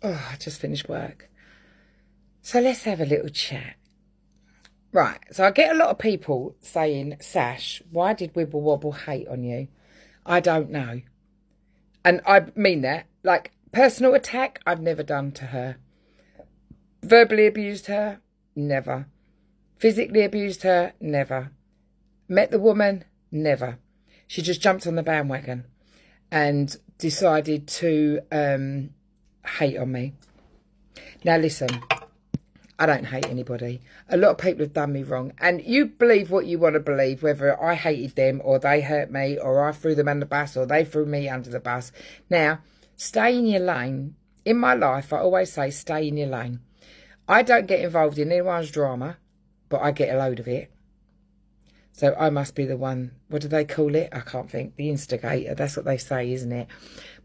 Oh, I just finished work. So let's have a little chat. Right, so I get a lot of people saying, Sash, why did Wibble Wobble hate on you? I don't know. And I mean that. Like, personal attack, I've never done to her. Verbally abused her? Never. Physically abused her? Never. Met the woman? Never. She just jumped on the bandwagon and decided to hate on me. Now listen, I don't hate anybody. A lot of people have done me wrong. And you believe what you want to believe, whether I hated them or they hurt me or I threw them under the bus or they threw me under the bus. Now, stay in your lane. In my life, I always say stay in your lane. I don't get involved in anyone's drama, but I get a load of it. So I must be the one, what do they call it? I can't think. The instigator. That's what they say, isn't it?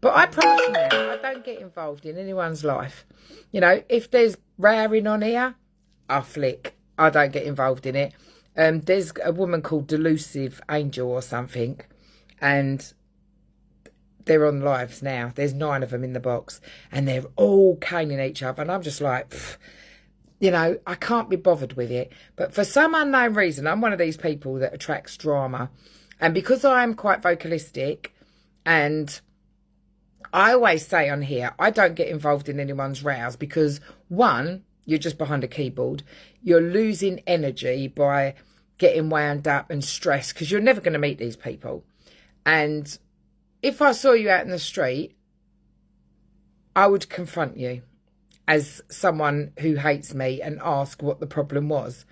But I promise you now, I don't get involved in anyone's life. You know, if there's raring on here, I flick. I don't get involved in it. There's a woman called Delusive Angel or something. And they're on lives now. There's 9 of them in the box. And they're all caning each other. And I'm just like, pfft. You know, I can't be bothered with it. But for some unknown reason, I'm one of these people that attracts drama. And because I am quite vocalistic, and I always say on here, I don't get involved in anyone's rows because, one, you're just behind a keyboard. You're losing energy by getting wound up and stressed because you're never going to meet these people. And if I saw you out in the street, I would confront you as someone who hates me and ask what the problem was.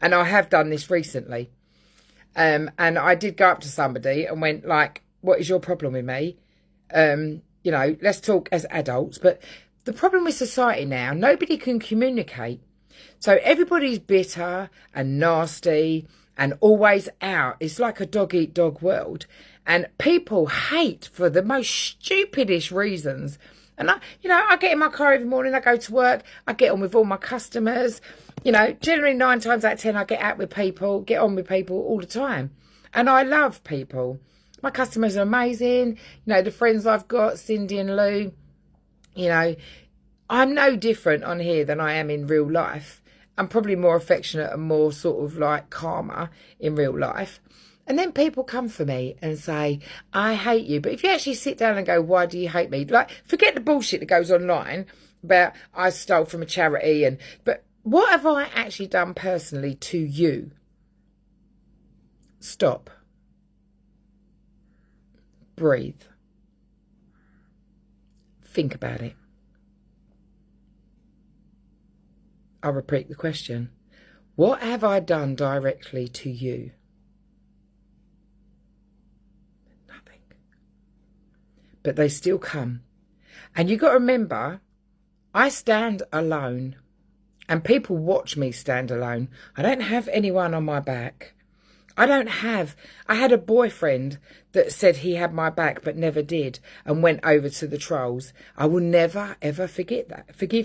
And I have done this recently. And I did go up to somebody and went like, what is your problem with me? You know, let's talk as adults. But the problem with society now, nobody can communicate. So everybody's bitter and nasty and always out. It's like a dog-eat-dog world. And people hate for the most stupidest reasons. And I get in my car every morning, I go to work, I get on with all my customers. You know, generally 9 times out of 10, I get out with people, get on with people all the time. And I love people. My customers are amazing. You know, the friends I've got, Cindy and Lou, you know, I'm no different on here than I am in real life. I'm probably more affectionate and more sort of like calmer in real life. And then people come for me and say, I hate you. But if you actually sit down and go, why do you hate me? Like, forget the bullshit that goes online about I stole from a charity. But what have I actually done personally to you? Stop. Breathe. Think about it. I'll repeat the question. What have I done directly to you? But they still come. And you've got to remember, I stand alone. And people watch me stand alone. I don't have anyone on my back. I had a boyfriend that said he had my back but never did and went over to the trolls. I will never, ever forgive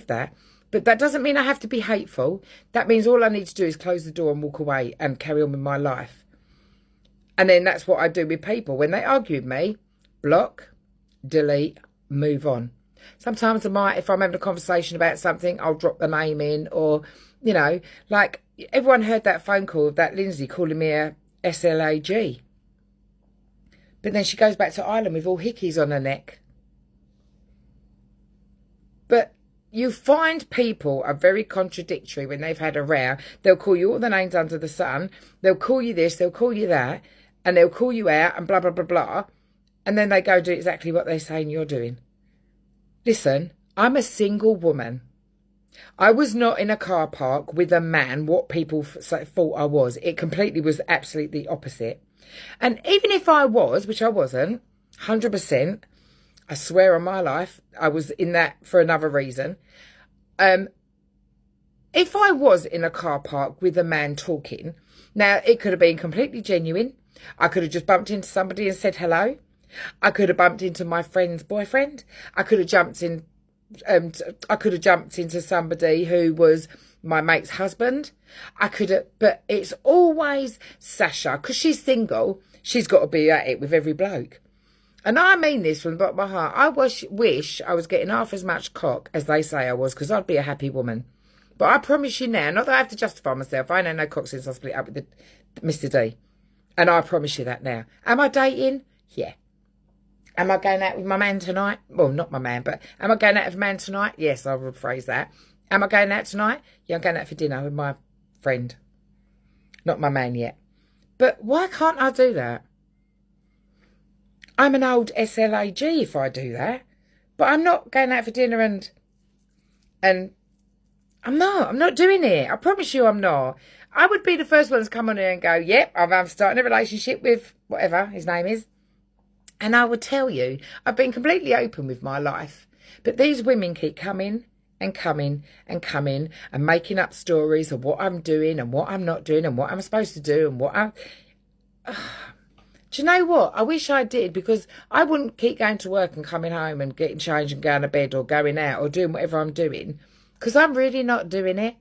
that. But that doesn't mean I have to be hateful. That means all I need to do is close the door and walk away and carry on with my life. And then that's what I do with people. When they argue with me, block, delete, move on. Sometimes if I'm having a conversation about something, I'll drop the name in, or, you know, like everyone heard that phone call of that Lindsay calling me a SLAG. But then she goes back to Ireland with all hickeys on her neck. But you find people are very contradictory when they've had a row. They'll call you all the names under the sun. They'll call you this, they'll call you that, and they'll call you out and blah, blah, blah, blah. And then they go do exactly what they're saying you're doing. Listen, I'm a single woman. I was not in a car park with a man, what people thought I was. It completely was absolutely opposite. And even if I was, which I wasn't, 100%, I swear on my life, I was in that for another reason. If I was in a car park with a man talking, now it could have been completely genuine. I could have just bumped into somebody and said hello. I could have bumped into my friend's boyfriend. I could have jumped into somebody who was my mate's husband. But it's always Sasha, because she's single. She's got to be at it with every bloke. And I mean this from the bottom of my heart. I wish I was getting half as much cock as they say I was, because I'd be a happy woman. But I promise you now, not that I have to justify myself. I ain't had no cock since I split up with Mr. D. And I promise you that now. Am I dating? Yeah. Am I going out with my man tonight? Well, not my man, but am I going out with a man tonight? Yes, I'll rephrase that. Am I going out tonight? Yeah, I'm going out for dinner with my friend. Not my man yet. But why can't I do that? I'm an old SLAG if I do that. But I'm not going out for dinner and I'm not doing it. I promise you I'm not. I would be the first one to come on here and go, yep, I'm starting a relationship with whatever his name is. And I would tell you, I've been completely open with my life. But these women keep coming and coming and coming and making up stories of what I'm doing and what I'm not doing and what I'm supposed to do and what I'm... Do you know what? I wish I did, because I wouldn't keep going to work and coming home and getting changed and going to bed or going out or doing whatever I'm doing, because I'm really not doing it.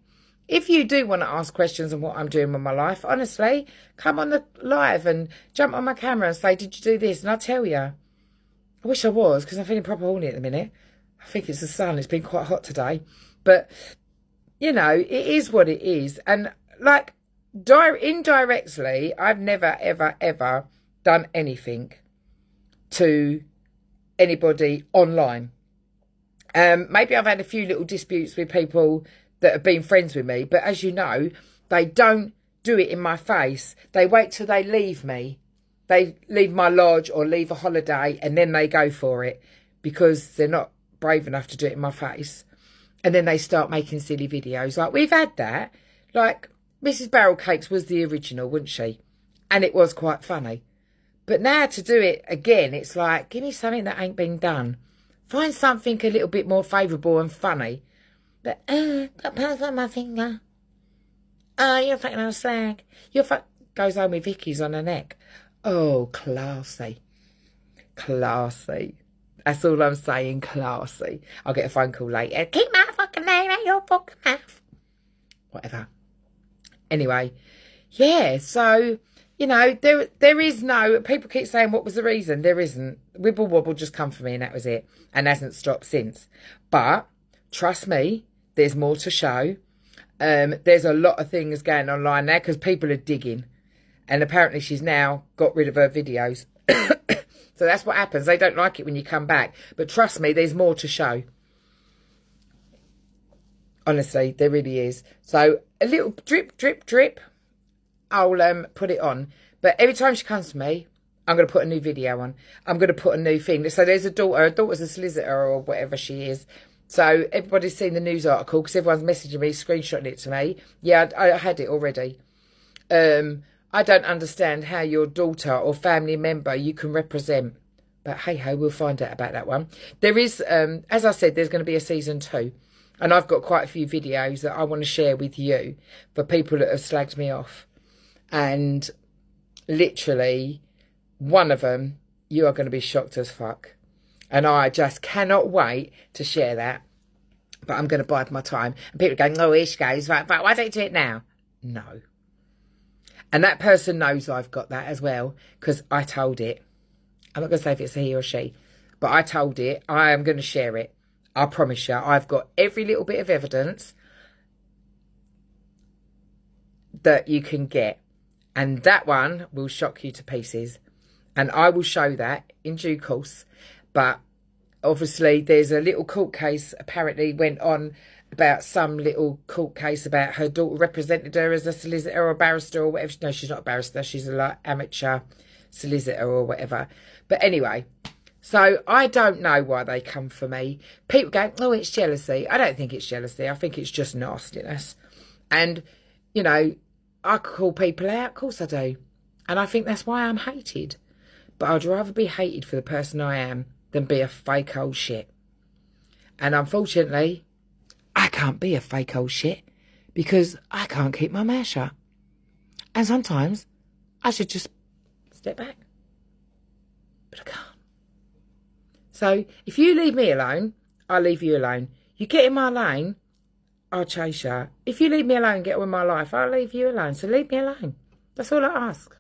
If you do want to ask questions on what I'm doing with my life, honestly, come on the live and jump on my camera and say, did you do this? And I'll tell you. I wish I was, because I'm feeling proper horny at the minute. I think it's the sun. It's been quite hot today. But, you know, it is what it is. And, like, indirectly, I've never, ever, ever done anything to anybody online. Maybe I've had a few little disputes with people that have been friends with me, but as you know, they don't do it in my face. They wait till they leave me. They leave my lodge or leave a holiday, and then they go for it, because they're not brave enough to do it in my face. And then they start making silly videos. Like, we've had that. Like, Mrs. Barrel Cakes was the original, wasn't she? And it was quite funny. But now to do it again, it's like, give me something that ain't been done. Find something a little bit more favourable and funny. But, got pants on my finger. Oh, you're fucking on a slag. Goes home with Vicky's on her neck. Oh, classy. Classy. That's all I'm saying, classy. I'll get a phone call later. Keep my fucking name out your fucking mouth. Whatever. Anyway, yeah, so, you know, there is no... People keep saying, what was the reason? There isn't. Wibble Wobble just come for me and that was it. And hasn't stopped since. But, trust me, there's more to show. There's a lot of things going online now because people are digging. And apparently she's now got rid of her videos. So that's what happens. They don't like it when you come back. But trust me, there's more to show. Honestly, there really is. So a little drip, drip, drip. I'll put it on. But every time she comes to me, I'm going to put a new video on. I'm going to put a new thing. So there's a daughter. Her daughter's a solicitor or whatever she is. So everybody's seen the news article because everyone's messaging me, screenshotting it to me. Yeah, I had it already. I don't understand how your daughter or family member you can represent. But hey-ho, we'll find out about that one. There is, as I said, there's going to be a season 2. And I've got quite a few videos that I want to share with you for people that have slagged me off. And literally, one of them, you are going to be shocked as fuck. And I just cannot wait to share that. But I'm going to bide my time. And people are going, oh, here she goes. Right, but why don't you do it now? No. And that person knows I've got that as well, because I told it. I'm not going to say if it's a he or she, but I told it. I am going to share it. I promise you. I've got every little bit of evidence that you can get. And that one will shock you to pieces. And I will show that in due course. But obviously there's a little court case apparently went on about some little court case about her daughter represented her as a solicitor or barrister or whatever. No, she's not a barrister. She's a like amateur solicitor or whatever. But anyway, so I don't know why they come for me. People go, oh, it's jealousy. I don't think it's jealousy. I think it's just nastiness. And, you know, I call people out. Of course I do. And I think that's why I'm hated. But I'd rather be hated for the person I am than be a fake old shit. And unfortunately, I can't be a fake old shit because I can't keep my mouth shut. And sometimes I should just step back. But I can't. So if you leave me alone, I'll leave you alone. You get in my lane, I'll chase you. If you leave me alone and get on with my life, I'll leave you alone. So leave me alone. That's all I ask.